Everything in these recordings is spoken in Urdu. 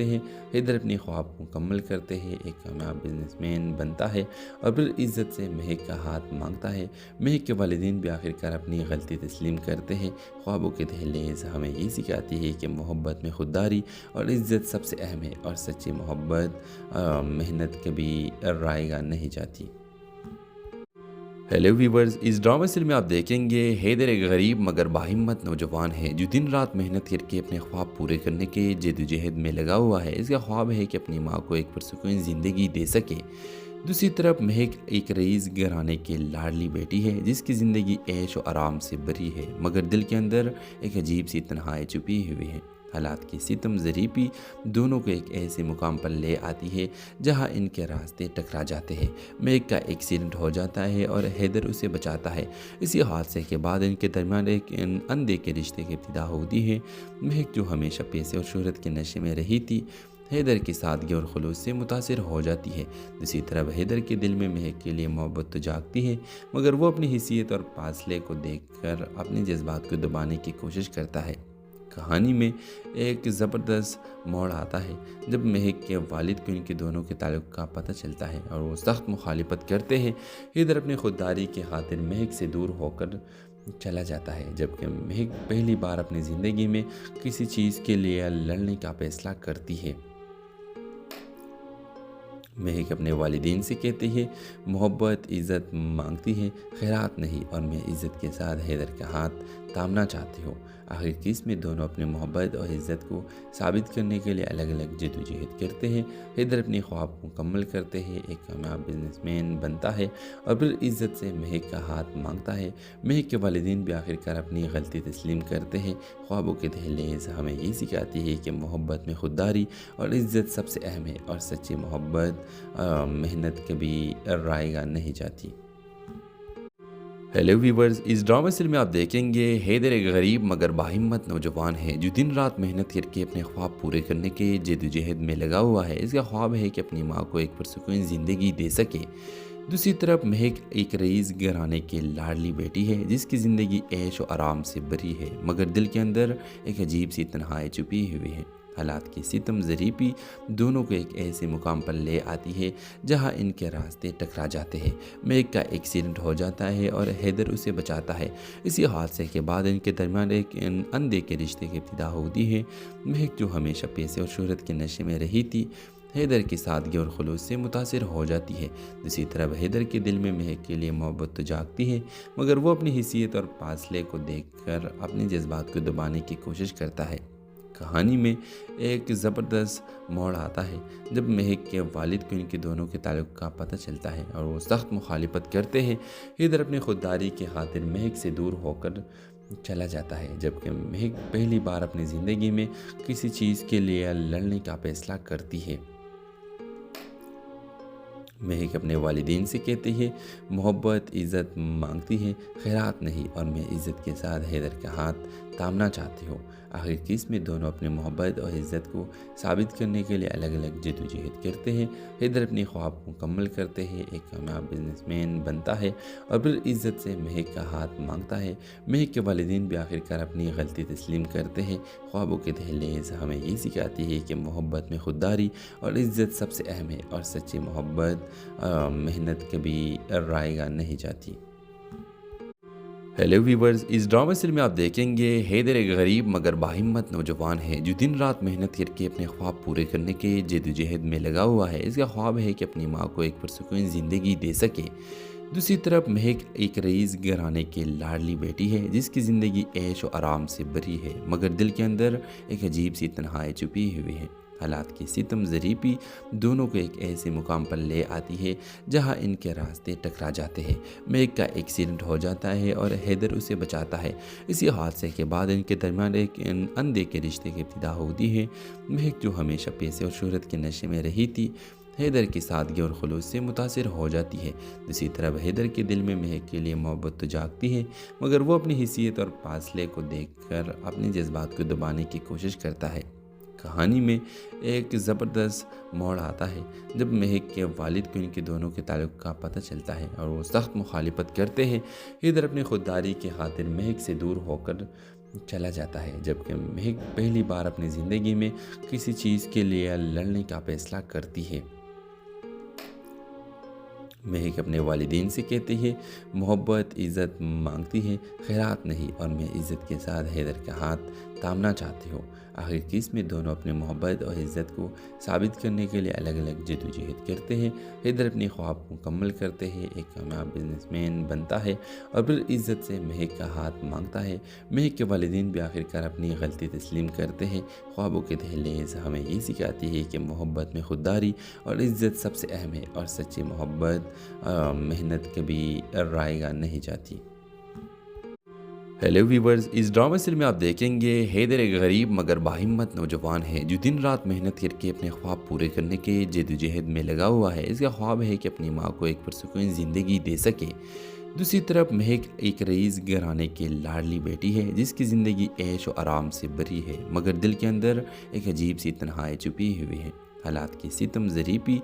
ہیں، حیدر اپنے خواب کو مکمل کرتے ہیں، ایک کامیاب بزنس مین بنتا ہے اور پھر عزت سے مہک کا ہاتھ مانگتا ہے۔ مہک کے والدین بھی آخرکار اپنی غلطی تسلیم کرتے ہیں۔ خوابوں کے دہلیز ہمیں یہ سکھاتی ہے کہ محبت میں خودداری اور عزت سب سے اہم ہے، اور سچی محبت محنت کبھی رائے گا نہیں جاتی۔ ہیلو ویورز، اس ڈرامہ سیریل میں آپ دیکھیں گے حیدر ایک غریب مگر باہمت نوجوان ہے جو دن رات محنت کر کے اپنے خواب پورے کرنے کے جدوجہد میں لگا ہوا ہے۔ اس کا خواب ہے کہ اپنی ماں کو ایک پرسکون زندگی دے سکے۔ دوسری طرف مہک ایک رئیس گھرانے کی لاڈلی بیٹی ہے جس کی زندگی عیش و آرام سے بھری ہے، مگر دل کے اندر ایک عجیب سی تنہائی چھپی ہوئی ہے۔ حالات کی ستم ظریفی دونوں کو ایک ایسے مقام پر لے آتی ہے جہاں ان کے راستے ٹکرا جاتے ہیں۔ مہک کا ایکسیڈنٹ ہو جاتا ہے اور حیدر اسے بچاتا ہے۔ اسی حادثے کے بعد ان کے درمیان ایک اندھے کے رشتے کی ابتدا ہوتی ہے۔ مہک جو ہمیشہ پیسے اور شہرت کے نشے میں رہی تھی، حیدر کی سادگی اور خلوص سے متاثر ہو جاتی ہے۔ دوسری طرف حیدر کے دل میں مہک کے لیے محبت تو جاگتی ہے، مگر وہ اپنی حیثیت اور فاصلے کو دیکھ کر اپنے جذبات کو دبانے کی کوشش کرتا ہے۔ کہانی میں ایک زبردست موڑ آتا ہے جب مہک کے والد کو ان کے دونوں کے تعلق کا پتہ چلتا ہے اور وہ سخت مخالفت کرتے ہیں۔ حیدر اپنی خودداری کی خاطر مہک سے دور ہو کر چلا جاتا ہے، جبکہ مہک پہلی بار اپنی زندگی میں کسی چیز کے لیے لڑنے کا فیصلہ کرتی ہے۔ مہک اپنے والدین سے کہتی ہے محبت عزت مانگتی ہے، خیرات نہیں، اور میں عزت کے ساتھ حیدر کا ہاتھ تامنا چاہتی ہوں۔ آخر کس میں دونوں اپنے محبت اور عزت کو ثابت کرنے کے لیے الگ الگ جدوجہد کرتے ہیں۔ حیدر اپنے خواب کو مکمل کرتے ہیں، ایک کامیاب بزنس مین بنتا ہے اور پھر عزت سے مہک کا ہاتھ مانگتا ہے۔ مہک کے والدین بھی آخرکار اپنی غلطی تسلیم کرتے ہیں۔ خوابوں کے دہلیز ہمیں یہ سکھاتی ہے کہ محبت میں خودداری اور عزت سب سے اہم ہے، اور سچی محبت محنت کبھی رائے گا نہیں جاتی۔ ہیلو ویورز، اس ڈرامہ سیریل میں آپ دیکھیں گے حیدر ایک غریب مگر باہمت نوجوان ہے جو دن رات محنت کر کے اپنے خواب پورے کرنے کے جدوجہد میں لگا ہوا ہے۔ اس کا خواب ہے کہ اپنی ماں کو ایک پرسکون زندگی دے سکے۔ دوسری طرف مہک ایک رئیس گھرانے کی لاڈلی بیٹی ہے جس کی زندگی عیش و آرام سے بھری ہے، مگر دل کے اندر ایک عجیب سی تنہائی چھپی ہوئی ہے۔ حالات کی ستم ظریفی دونوں کو ایک ایسے مقام پر لے آتی ہے جہاں ان کے راستے ٹکرا جاتے ہیں۔ مہک کا ایکسیڈنٹ ہو جاتا ہے اور حیدر اسے بچاتا ہے۔ اسی حادثے کے بعد ان کے درمیان ایک اندھے کے رشتے کی ابتدا ہوتی ہے۔ مہک جو ہمیشہ پیسے اور شہرت کے نشے میں رہی تھی، حیدر کی سادگی اور خلوص سے متاثر ہو جاتی ہے۔ دوسری طرف حیدر کے دل میں مہک کے لیے محبت تو جاگتی ہے، مگر وہ اپنی حیثیت اور فاصلے کو دیکھ کر اپنے جذبات کو دبانے کی کوشش کرتا ہے۔ کہانی میں ایک زبردست موڑ آتا ہے جب مہک کے والد کو ان کے دونوں کے تعلق کا پتہ چلتا ہے اور وہ سخت مخالفت کرتے ہیں۔ حیدر اپنی خودداری کی خاطر مہک سے دور ہو کر چلا جاتا ہے، جبکہ مہک پہلی بار اپنی زندگی میں کسی چیز کے لیے لڑنے کا فیصلہ کرتی ہے۔ مہک اپنے والدین سے کہتی ہے محبت عزت مانگتی ہے، خیرات نہیں، اور میں عزت کے ساتھ حیدر کا ہاتھ تامنا چاہتی ہوں۔ آخر کس میں دونوں اپنے محبت اور عزت کو ثابت کرنے کے لیے الگ الگ جدوجہد کرتے ہیں۔ حیدر اپنے خواب کو مکمل کرتے ہیں، ایک کامیاب بزنس مین بنتا ہے اور پھر عزت سے مہک کا ہاتھ مانگتا ہے۔ مہک کے والدین بھی آخرکار اپنی غلطی تسلیم کرتے ہیں۔ خوابوں کے دہلیز ہمیں یہ سکھاتی ہے کہ محبت میں خودداری اور عزت سب سے اہم ہے، اور سچی محبت محنت کبھی رائے گا نہیں جاتی۔ ہیلو ویورز، اس ڈرامہ سیریل میں آپ دیکھیں گے حیدر ایک غریب مگر باہمت نوجوان ہے جو دن رات محنت کر کے اپنے خواب پورے کرنے کے جدوجہد میں لگا ہوا ہے۔ اس کا خواب ہے کہ اپنی ماں کو ایک پرسکون زندگی دے سکے۔ دوسری طرف مہک ایک رئیس گھرانے کی لاڈلی بیٹی ہے جس کی زندگی عیش و آرام سے بھری ہے، مگر دل کے اندر ایک عجیب سی تنہائی چھپی ہوئی ہے۔ حالات کی ستم ظریفی دونوں کو ایک ایسے مقام پر لے آتی ہے جہاں ان کے راستے ٹکرا جاتے ہیں۔ مہک کا ایکسیڈنٹ ہو جاتا ہے اور حیدر اسے بچاتا ہے۔ اسی حادثے کے بعد ان کے درمیان ایک اندھے کے رشتے کی ابتدا ہوتی ہے۔ مہک جو ہمیشہ پیسے اور شہرت کے نشے میں رہی تھی، حیدر کی سادگی اور خلوص سے متاثر ہو جاتی ہے۔ دوسری طرف حیدر کے دل میں مہک کے لیے محبت تو جاگتی ہے، مگر وہ اپنی حیثیت اور فاصلے کو دیکھ کر اپنے جذبات کو دبانے کی کوشش کرتا ہے۔ کہانی میں ایک زبردست موڑ آتا ہے جب مہک کے والد کو ان کے دونوں کے تعلق کا پتہ چلتا ہے اور وہ سخت مخالفت کرتے ہیں۔ حیدر اپنی خودداری کی خاطر مہک سے دور ہو کر چلا جاتا ہے، جبکہ مہک پہلی بار اپنی زندگی میں کسی چیز کے لیے لڑنے کا فیصلہ کرتی ہے۔ مہک اپنے والدین سے کہتی ہے، محبت عزت مانگتی ہے، خیرات نہیں، اور میں عزت کے ساتھ حیدر کا ہاتھ تھامنا چاہتی ہوں۔ آخر کیس میں دونوں اپنے محبت اور عزت کو ثابت کرنے کے لیے الگ الگ جدوجہد کرتے ہیں۔ حیدر اپنے خواب کو مکمل کرتے ہیں، ایک کامیاب بزنس مین بنتا ہے، اور پھر عزت سے مہک کا ہاتھ مانگتا ہے۔ مہک کے والدین بھی آخرکار اپنی غلطی تسلیم کرتے ہیں۔ خوابوں کے دہلیز ہمیں یہ سکھاتی ہے کہ محبت میں خودداری اور عزت سب سے اہم ہے، اور سچی محبت محنت کبھی رائے گا نہیں جاتی۔ ہیلو ویورز، اس ڈرامہ سیریل میں آپ دیکھیں گے حیدر ایک غریب مگر باہمت نوجوان ہے جو دن رات محنت کر کے اپنے خواب پورے کرنے کے جدوجہد میں لگا ہوا ہے۔ اس کا خواب ہے کہ اپنی ماں کو ایک پرسکون زندگی دے سکے۔ دوسری طرف مہک ایک رئیس گھرانے کی لاڈلی بیٹی ہے جس کی زندگی عیش و آرام سے بھری ہے، مگر دل کے اندر ایک عجیب سی تنہائی چھپی ہوئی ہے۔ حالات کی ستم ظریفی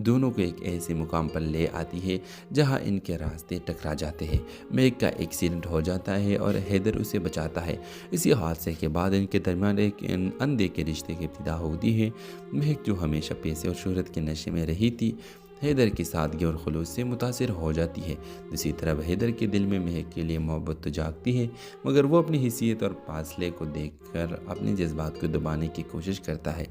دونوں کو ایک ایسے مقام پر لے آتی ہے جہاں ان کے راستے ٹکرا جاتے ہیں۔ مہک کا ایکسیڈنٹ ہو جاتا ہے اور حیدر اسے بچاتا ہے۔ اسی حادثے کے بعد ان کے درمیان ایک اندھے کے رشتے کی ابتدا ہوتی ہے۔ مہک جو ہمیشہ پیسے اور شہرت کے نشے میں رہی تھی، حیدر کی سادگی اور خلوص سے متاثر ہو جاتی ہے۔ دوسری طرف حیدر کے دل میں مہک کے لیے محبت تو جاگتی ہے، مگر وہ اپنی حیثیت اور فاصلے کو دیکھ کر اپنے جذبات کو دبانے کی کوشش کرتا ہے۔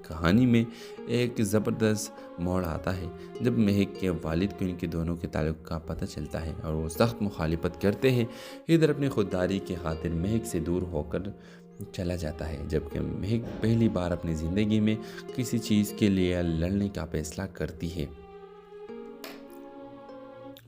کہانی میں ایک زبردست موڑ آتا ہے جب مہک کے والد کو ان کے دونوں کے تعلق کا پتہ چلتا ہے اور وہ سخت مخالفت کرتے ہیں۔ حیدر اپنی خودداری کی خاطر مہک سے دور ہو کر چلا جاتا ہے، جبکہ مہک پہلی بار اپنی زندگی میں کسی چیز کے لیے لڑنے کا فیصلہ کرتی ہے۔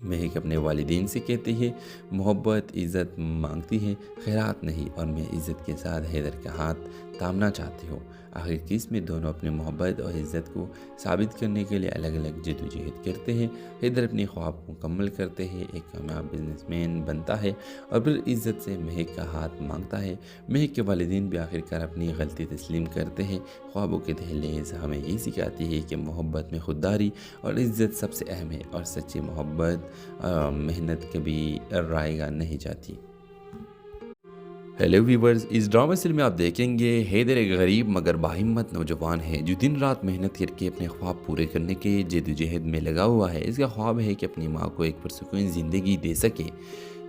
مہک اپنے والدین سے کہتی ہے، محبت عزت مانگتی ہے، خیرات نہیں، اور میں عزت کے ساتھ حیدر کا ہاتھ تھامنا چاہتی ہوں۔ آخر کیس میں دونوں اپنے محبت اور عزت کو ثابت کرنے کے لیے الگ الگ جدوجہد کرتے ہیں۔ حیدر اپنے خواب کو مکمل کرتے ہیں، ایک کامیاب بزنس مین بنتا ہے، اور پھر عزت سے مہک کا ہاتھ مانگتا ہے۔ مہک کے والدین بھی آخرکار اپنی غلطی تسلیم کرتے ہیں۔ خوابوں کے دہلیز ہمیں یہ سکھاتی ہے کہ محبت میں خودداری اور عزت سب سے اہم ہے، اور سچی محبت محنت کبھی رائے گا نہیں جاتی۔ ہیلو ویورز، اس ڈرامہ سیریل میں آپ دیکھیں گے حیدر ایک غریب مگر باہمت نوجوان ہے جو دن رات محنت کر کے اپنے خواب پورے کرنے کے جدوجہد میں لگا ہوا ہے۔ اس کا خواب ہے کہ اپنی ماں کو ایک پرسکون زندگی دے سکے۔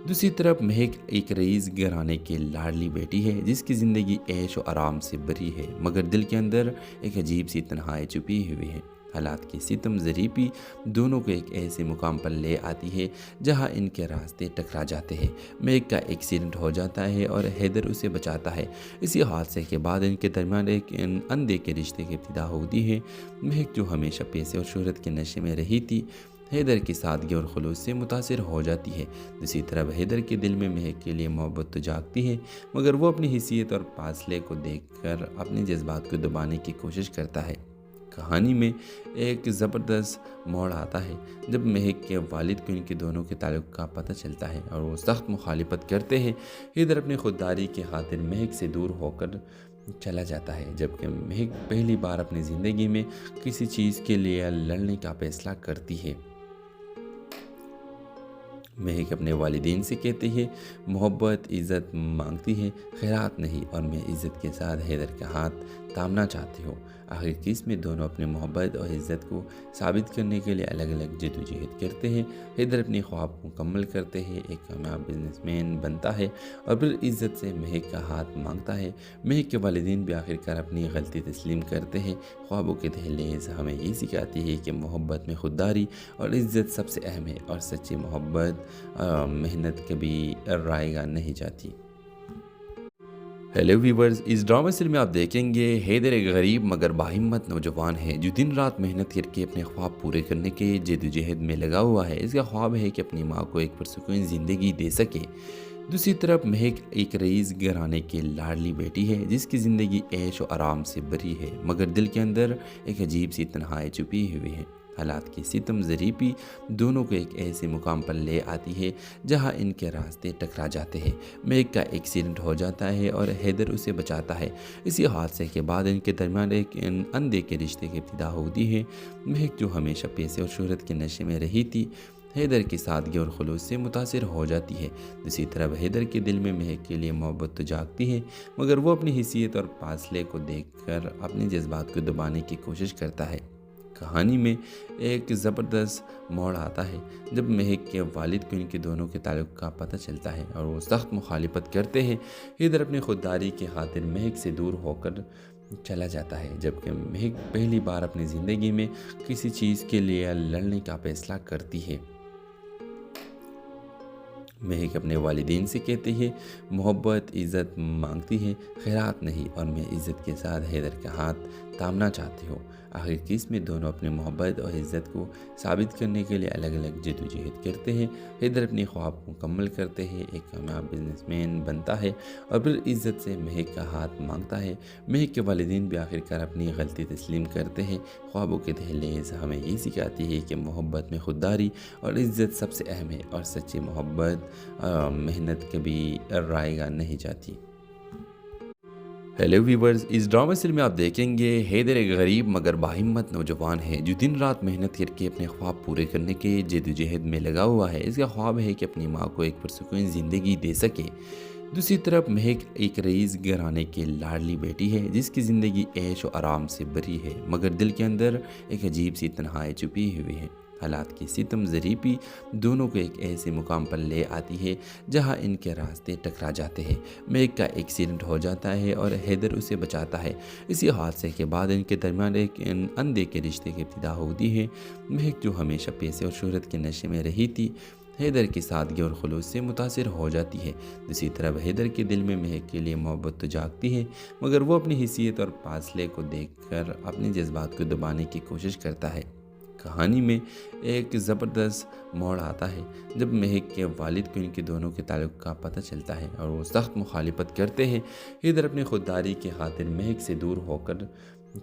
دوسری طرف مہک ایک رئیس گھرانے کی لاڈلی بیٹی ہے جس کی زندگی عیش و آرام سے بھری ہے، مگر دل کے اندر ایک عجیب سی تنہائی چھپی ہوئی ہے۔ حالات کی ستم ظریفی دونوں کو ایک ایسے مقام پر لے آتی ہے جہاں ان کے راستے ٹکرا جاتے ہیں۔ مہک کا ایکسیڈنٹ ہو جاتا ہے اور حیدر اسے بچاتا ہے۔ اسی حادثے کے بعد ان کے درمیان ایک اندھے کے رشتے کی ابتدا ہوتی ہے۔ مہک جو ہمیشہ پیسے اور شہرت کے نشے میں رہی تھی، حیدر کی سادگی اور خلوص سے متاثر ہو جاتی ہے۔ دوسری طرف حیدر کے دل میں مہک کے لیے محبت تو جاگتی ہے، مگر وہ اپنی حیثیت اور فاصلے کو دیکھ کر اپنے جذبات کو دبانے کی کوشش کرتا ہے۔ کہانی میں ایک زبردست موڑ آتا ہے جب مہک کے والد کو ان کے دونوں کے تعلق کا پتہ چلتا ہے اور وہ سخت مخالفت کرتے ہیں۔ حیدر اپنی خودداری کی خاطر مہک سے دور ہو کر چلا جاتا ہے، جبکہ مہک پہلی بار اپنی زندگی میں کسی چیز کے لیے لڑنے کا فیصلہ کرتی ہے۔ مہک اپنے والدین سے کہتی ہے، محبت عزت مانگتی ہے، خیرات نہیں، اور میں عزت کے ساتھ حیدر کا ہاتھ تھامنا چاہتی ہوں۔ آخر کیس میں دونوں اپنے محبت اور عزت کو ثابت کرنے کے لیے الگ الگ جدوجہد کرتے ہیں۔ حیدر اپنے خواب کو مکمل کرتے ہیں، ایک کامیاب بزنس مین بنتا ہے، اور پھر عزت سے مہک کا ہاتھ مانگتا ہے۔ مہک کے والدین بھی آخرکار اپنی غلطی تسلیم کرتے ہیں۔ خوابوں کے دہلیز ہمیں یہ سکھاتی ہے کہ محبت میں خودداری اور عزت سب سے اہم ہے، اور سچی محبت محنت کبھی رائے گا نہیں جاتی۔ ہیلو ویورز، اس ڈرامہ سیریل میں آپ دیکھیں گے حیدر ایک غریب مگر باہمت نوجوان ہے جو دن رات محنت کر کے اپنے خواب پورے کرنے کے جدوجہد میں لگا ہوا ہے۔ اس کا خواب ہے کہ اپنی ماں کو ایک پرسکون زندگی دے سکے۔ دوسری طرف مہک ایک رئیس گھرانے کی لاڈلی بیٹی ہے جس کی زندگی عیش و آرام سے بھری ہے، مگر دل کے اندر ایک عجیب سی تنہائی چھپی ہوئی ہے۔ حالات کی ستم ظریفی دونوں کو ایک ایسے مقام پر لے آتی ہے جہاں ان کے راستے ٹکرا جاتے ہیں۔ مہک کا ایکسیڈنٹ ہو جاتا ہے اور حیدر اسے بچاتا ہے۔ اسی حادثے کے بعد ان کے درمیان ایک اندھے کے رشتے کی ابتدا ہوتی ہے۔ مہک جو ہمیشہ پیسے اور شہرت کے نشے میں رہی تھی، حیدر کی سادگی اور خلوص سے متاثر ہو جاتی ہے۔ دوسری طرف حیدر کے دل میں مہک کے لیے محبت تو جاگتی ہے، مگر وہ اپنی حیثیت اور فاصلے کو دیکھ کر اپنے جذبات کو دبانے کی کوشش کرتا ہے۔ کہانی میں ایک زبردست موڑ آتا ہے جب مہک کے والد کو ان کے دونوں کے تعلق کا پتہ چلتا ہے اور وہ سخت مخالفت کرتے ہیں۔ حیدر اپنی خودداری کی خاطر مہک سے دور ہو کر چلا جاتا ہے، جبکہ مہک پہلی بار اپنی زندگی میں کسی چیز کے لیے لڑنے کا فیصلہ کرتی ہے۔ مہک اپنے والدین سے کہتی ہے، محبت عزت مانگتی ہے، خیرات نہیں، اور میں عزت کے ساتھ حیدر کا ہاتھ تھامنا چاہتی ہوں۔ آخر کس میں دونوں اپنے محبت اور عزت کو ثابت کرنے کے لیے الگ الگ جدوجہد کرتے ہیں۔ حیدر اپنی خواب کو مکمل کرتے ہیں، ایک کامیاب بزنس مین بنتا ہے اور پھر عزت سے مہک کا ہاتھ مانگتا ہے۔ مہک کے والدین بھی آخرکار اپنی غلطی تسلیم کرتے ہیں۔ خوابوں کے دہلیز ہمیں یہ سکھاتی ہے کہ محبت میں خودداری اور عزت سب سے اہم ہے، اور سچی محبت محنت کبھی رائیگاں نہیں جاتی۔ ہیلو ویورز، اس ڈرامہ سیریل میں آپ دیکھیں گے حیدر ایک غریب مگر باہمت نوجوان ہے جو دن رات محنت کر کے اپنے خواب پورے کرنے کے جدوجہد میں لگا ہوا ہے۔ اس کا خواب ہے کہ اپنی ماں کو ایک پرسکون زندگی دے سکے۔ دوسری طرف مہک ایک رئیس گھرانے کی لاڈلی بیٹی ہے جس کی زندگی عیش و آرام سے بھری ہے، مگر دل کے اندر ایک عجیب سی تنہائی چھپی ہوئی ہے۔ حالات کی ستم ظریفی دونوں کو ایک ایسے مقام پر لے آتی ہے جہاں ان کے راستے ٹکرا جاتے ہیں۔ مہک کا ایکسیڈنٹ ہو جاتا ہے اور حیدر اسے بچاتا ہے۔ اسی حادثے کے بعد ان کے درمیان ایک اندھے کے رشتے کی ابتدا ہوتی ہے۔ مہک جو ہمیشہ پیسے اور شہرت کے نشے میں رہی تھی، حیدر کی سادگی اور خلوص سے متاثر ہو جاتی ہے۔ دوسری طرف حیدر کے دل میں مہک کے لیے محبت تو جاگتی ہے، مگر وہ اپنی حیثیت اور فاصلے کو دیکھ کر اپنے جذبات کو دبانے کی کوشش کرتا ہے۔ کہانی میں ایک زبردست موڑ آتا ہے جب مہک کے والد کو ان کے دونوں کے تعلق کا پتہ چلتا ہے اور وہ سخت مخالفت کرتے ہیں۔ حیدر اپنی خودداری کی خاطر مہک سے دور ہو کر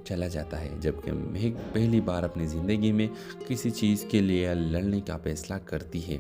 چلا جاتا ہے، جبکہ مہک پہلی بار اپنی زندگی میں کسی چیز کے لیے لڑنے کا فیصلہ کرتی ہے۔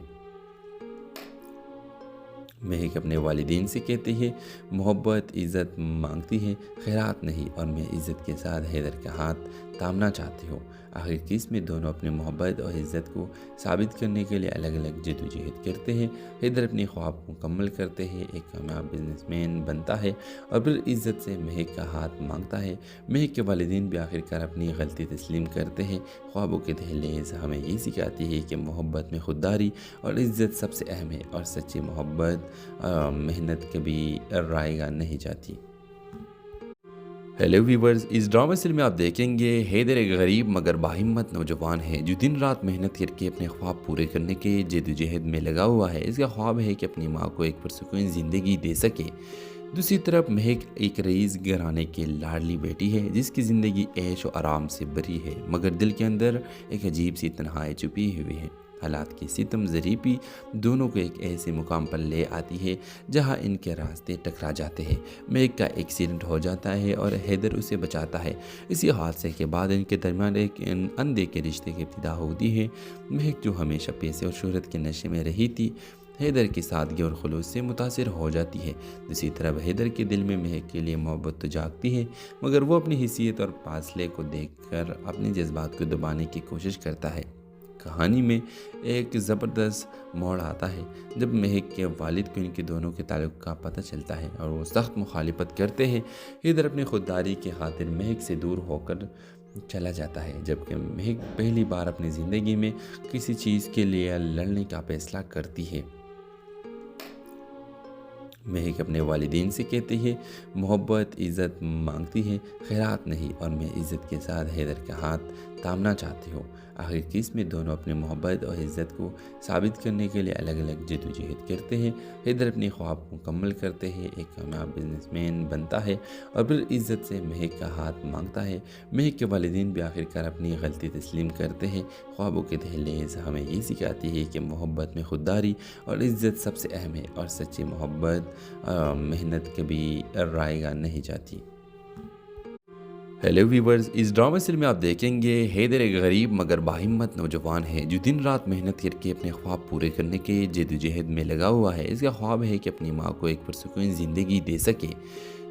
مہک اپنے والدین سے کہتی ہے، محبت عزت مانگتی ہے، خیرات نہیں، اور میں عزت کے ساتھ حیدر کا ہاتھ تھامنا چاہتی ہوں۔ آخر کس میں دونوں اپنے محبت اور عزت کو ثابت کرنے کے لیے الگ الگ جدوجہد کرتے ہیں۔ حیدر اپنی خواب کو مکمل کرتے ہیں، ایک کامیاب بزنس مین بنتا ہے اور پھر عزت سے مہک کا ہاتھ مانگتا ہے۔ مہک کے والدین بھی آخرکار اپنی غلطی تسلیم کرتے ہیں۔ خوابوں کے دہلیز ہمیں یہ سکھاتی ہے کہ محبت میں خودداری اور عزت سب سے اہم ہے، اور سچی محبت محنت کبھی رائیگاں نہیں جاتی۔ ہیلو ویورز، اس ڈرامہ سیریل میں آپ دیکھیں گے حیدر ایک غریب مگر باہمت نوجوان ہے جو دن رات محنت کر کے اپنے خواب پورے کرنے کے جدوجہد میں لگا ہوا ہے۔ اس کا خواب ہے کہ اپنی ماں کو ایک پرسکون زندگی دے سکے۔ دوسری طرف مہک ایک رئیس گھرانے کی لاڈلی بیٹی ہے جس کی زندگی عیش و آرام سے بھری ہے، مگر دل کے اندر ایک عجیب سی تنہائی چھپی ہوئی ہے۔ حالات کی ستم ظریفی دونوں کو ایک ایسے مقام پر لے آتی ہے جہاں ان کے راستے ٹکرا جاتے ہیں۔ مہک کا ایکسیڈنٹ ہو جاتا ہے اور حیدر اسے بچاتا ہے۔ اسی حادثے کے بعد ان کے درمیان ایک اندھے کے رشتے کی ابتدا ہوتی ہے۔ مہک جو ہمیشہ پیسے اور شہرت کے نشے میں رہی تھی، حیدر کی سادگی اور خلوص سے متاثر ہو جاتی ہے۔ دوسری طرف حیدر کے دل میں مہک کے لیے محبت تو جاگتی ہے، مگر وہ اپنی حیثیت اور فاصلے کو دیکھ کر اپنے جذبات کو دبانے کی کوشش کرتا ہے۔ کہانی میں ایک زبردست موڑ آتا ہے جب مہک کے والد کو ان کے دونوں کے تعلق کا پتہ چلتا ہے اور وہ سخت مخالفت کرتے ہیں۔ حیدر اپنی خودداری کی خاطر مہک سے دور ہو کر چلا جاتا ہے، جبکہ مہک پہلی بار اپنی زندگی میں کسی چیز کے لیے لڑنے کا فیصلہ کرتی ہے۔ مہک اپنے والدین سے کہتی ہے، محبت عزت مانگتی ہے، خیرات نہیں، اور میں عزت کے ساتھ حیدر کا ہاتھ تھامنا چاہتی ہوں۔ آخر کس میں دونوں اپنے محبت اور عزت کو ثابت کرنے کے لیے الگ الگ جدوجہد کرتے ہیں۔ حیدر اپنی خواب کو مکمل کرتے ہیں، ایک کامیاب بزنس مین بنتا ہے اور پھر عزت سے مہک کا ہاتھ مانگتا ہے۔ مہک کے والدین بھی آخرکار اپنی غلطی تسلیم کرتے ہیں۔ خوابوں کے دہلیز ہمیں یہ سکھاتی ہے کہ محبت میں خودداری اور عزت سب سے اہم ہے، اور سچی محبت محنت کبھی رائیگاں نہیں جاتی۔ ہیلو ویورز، اس ڈرامہ سیریل میں آپ دیکھیں گے حیدر ایک غریب مگر باہمت نوجوان ہے جو دن رات محنت کر کے اپنے خواب پورے کرنے کے جدوجہد میں لگا ہوا ہے۔ اس کا خواب ہے کہ اپنی ماں کو ایک پرسکون زندگی دے سکے۔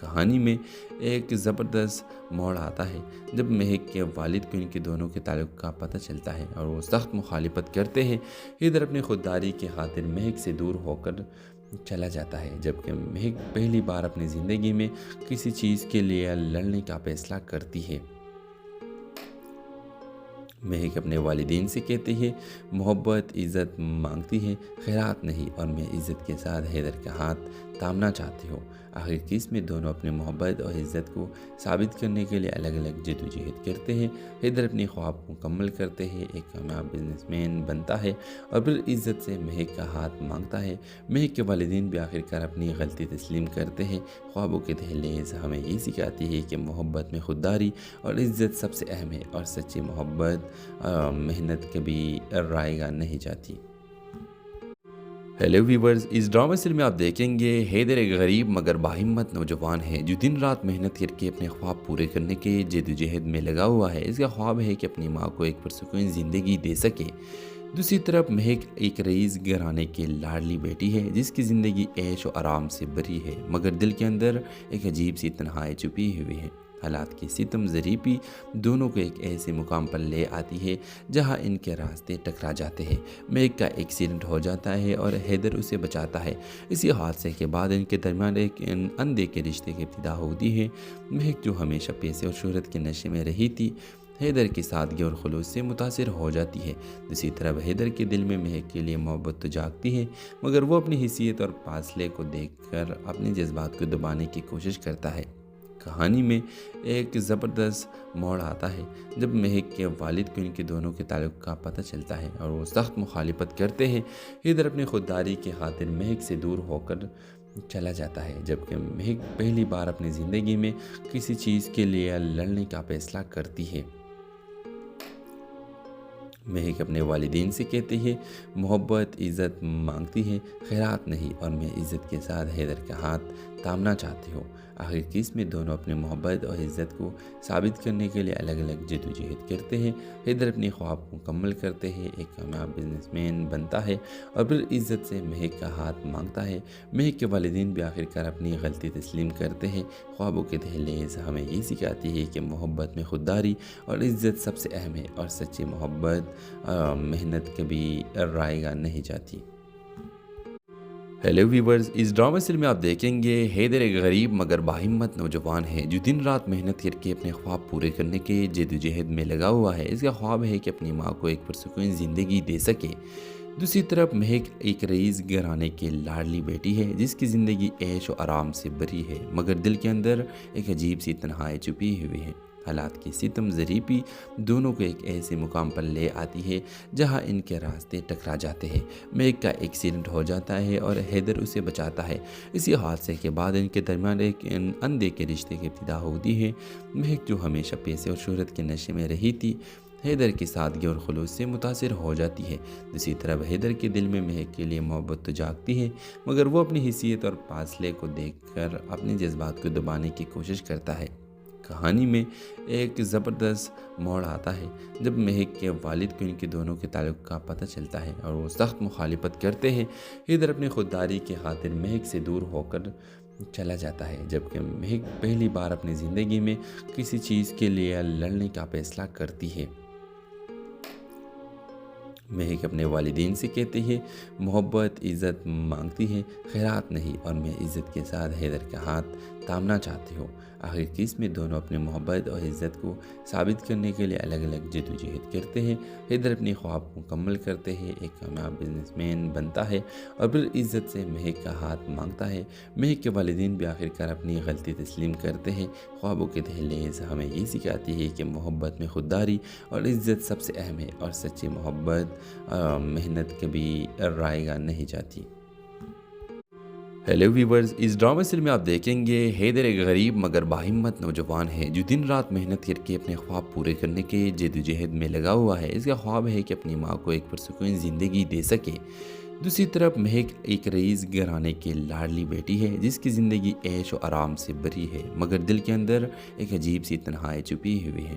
کہانی میں ایک زبردست موڑ آتا ہے جب مہک کے والد کو ان کے دونوں کے تعلق کا پتہ چلتا ہے اور وہ سخت مخالفت کرتے ہیں۔ حیدر اپنی خودداری کی خاطر مہک سے دور ہو کر چلا جاتا ہے، جبکہ مہک پہلی بار اپنی زندگی میں کسی چیز کے لیے لڑنے کا فیصلہ کرتی ہے۔ مہک اپنے والدین سے کہتی ہے محبت عزت مانگتی ہے، خیرات نہیں، اور میں عزت کے ساتھ حیدر کا ہاتھ تامنا چاہتی ہوں۔ آخر کس میں دونوں اپنے محبت اور عزت کو ثابت کرنے کے لیے الگ الگ جدوجہد کرتے ہیں۔ حیدر اپنی خواب کو مکمل کرتے ہیں، ایک کامیاب بزنس مین بنتا ہے اور پھر عزت سے مہک کا ہاتھ مانگتا ہے۔ مہک کے والدین بھی آخرکار اپنی غلطی تسلیم کرتے ہیں۔ خوابوں کے دہلیز ہمیں یہ سکھاتی ہے کہ محبت میں خودداری اور عزت سب سے اہم ہے، اور سچی محبت محنت کبھی رائے گا نہیں جاتی۔ ہیلو ویورز، اس ڈرامہ سیریل میں آپ دیکھیں گے حیدر ایک غریب مگر باہمت نوجوان ہے جو دن رات محنت کر کے اپنے خواب پورے کرنے کے جدوجہد میں لگا ہوا ہے۔ اس کا خواب ہے کہ اپنی ماں کو ایک پرسکون زندگی دے سکے۔ دوسری طرف مہک ایک رئیس گھرانے کی لاڈلی بیٹی ہے جس کی زندگی عیش و آرام سے بھری ہے، مگر دل کے اندر ایک عجیب سی تنہائی چھپی ہوئی ہے۔ حالات کی ستم ظریفی دونوں کو ایک ایسے مقام پر لے آتی ہے جہاں ان کے راستے ٹکرا جاتے ہیں۔ مہک کا ایکسیڈنٹ ہو جاتا ہے اور حیدر اسے بچاتا ہے۔ اسی حادثے کے بعد ان کے درمیان ایک اندھے کے رشتے کی ابتدا ہوتی ہے۔ مہک جو ہمیشہ پیسے اور شہرت کے نشے میں رہی تھی، حیدر کی سادگی اور خلوص سے متاثر ہو جاتی ہے۔ دوسری طرف حیدر کے دل میں مہک کے لیے محبت تو جاگتی ہے، مگر وہ اپنی حیثیت اور فاصلے کو دیکھ کر اپنے جذبات کو دبانے کی کوشش کرتا ہے۔ کہانی میں ایک زبردست موڑ آتا ہے جب مہک کے والد کو ان کے دونوں کے تعلق کا پتہ چلتا ہے اور وہ سخت مخالفت کرتے ہیں۔ حیدر اپنی خودداری کی خاطر مہک سے دور ہو کر چلا جاتا ہے، جبکہ مہک پہلی بار اپنی زندگی میں کسی چیز کے لیے لڑنے کا فیصلہ کرتی ہے۔ مہک اپنے والدین سے کہتی ہے محبت عزت مانگتی ہے، خیرات نہیں، اور میں عزت کے ساتھ حیدر کا ہاتھ تامنا چاہتی ہوں۔ آخر کس میں دونوں اپنے محبت اور عزت کو ثابت کرنے کے لیے الگ الگ جدوجہد کرتے ہیں۔ حیدر اپنی خواب کو مکمل کرتے ہیں، ایک کامیاب بزنس مین بنتا ہے اور پھر عزت سے مہک کا ہاتھ مانگتا ہے۔ مہک کے والدین بھی آخرکار اپنی غلطی تسلیم کرتے ہیں۔ خوابوں کے دہلیز ہمیں یہ سکھاتی ہے کہ محبت میں خودداری اور عزت سب سے اہم ہے، اور سچی محبت محنت کبھی رائے گا نہیں جاتی۔ ہیلو ویورز، اس ڈرامہ سیریل میں آپ دیکھیں گے حیدر ایک غریب مگر باہمت نوجوان ہے جو دن رات محنت کر کے اپنے خواب پورے کرنے کے جدوجہد میں لگا ہوا ہے۔ اس کا خواب ہے کہ اپنی ماں کو ایک پرسکون زندگی دے سکے۔ دوسری طرف مہک ایک رئیس گھرانے کی لاڈلی بیٹی ہے جس کی زندگی عیش و آرام سے بھری ہے، مگر دل کے اندر ایک عجیب سی تنہائی چھپی ہوئی ہے۔ حالات کی ستم ظریفی دونوں کو ایک ایسے مقام پر لے آتی ہے جہاں ان کے راستے ٹکرا جاتے ہیں۔ مہک کا ایکسیڈنٹ ہو جاتا ہے اور حیدر اسے بچاتا ہے۔ اسی حادثے کے بعد ان کے درمیان ایک اندھے کے رشتے کی ابتدا ہوتی ہے۔ مہک جو ہمیشہ پیسے اور شہرت کے نشے میں رہی تھی، حیدر کی سادگی اور خلوص سے متاثر ہو جاتی ہے۔ دوسری طرف حیدر کے دل میں مہک کے لیے محبت تو جاگتی ہے، مگر وہ اپنی حیثیت اور فاصلے کو دیکھ کر اپنے جذبات کو دبانے کی کوشش کرتا ہے۔ کہانی میں ایک زبردست موڑ آتا ہے جب مہک کے والد کو ان کے دونوں کے تعلق کا پتہ چلتا ہے اور وہ سخت مخالفت کرتے ہیں۔ حیدر اپنی خودداری کی خاطر مہک سے دور ہو کر چلا جاتا ہے، جبکہ مہک پہلی بار اپنی زندگی میں کسی چیز کے لیے لڑنے کا فیصلہ کرتی ہے۔ مہک اپنے والدین سے کہتی ہے محبت عزت مانگتی ہے، خیرات نہیں، اور میں عزت کے ساتھ حیدر کا ہاتھ تامنا چاہتی ہوں۔ آخر کس میں دونوں اپنے محبت اور عزت کو ثابت کرنے کے لیے الگ الگ جدوجہد کرتے ہیں۔ حیدر اپنی خواب کو مکمل کرتے ہیں، ایک کامیاب بزنس مین بنتا ہے اور پھر عزت سے مہک کا ہاتھ مانگتا ہے۔ مہک کے والدین بھی آخرکار اپنی غلطی تسلیم کرتے ہیں۔ خوابوں کے دہلیز ہمیں یہ سکھاتی ہے کہ محبت میں خودداری اور عزت سب سے اہم ہے، اور سچی محبت محنت کبھی رائے گا نہیں جاتی۔ ہیلو ویورز، اس ڈرامہ سیریل میں آپ دیکھیں گے حیدر ایک غریب مگر باہمت نوجوان ہے جو دن رات محنت کر کے اپنے خواب پورے کرنے کے جدوجہد میں لگا ہوا ہے۔ اس کا خواب ہے کہ اپنی ماں کو ایک پرسکون زندگی دے سکے۔ دوسری طرف مہک ایک رئیس گھرانے کی لاڈلی بیٹی ہے جس کی زندگی عیش و آرام سے بھری ہے، مگر دل کے اندر ایک عجیب سی تنہائی چھپی ہوئی ہے۔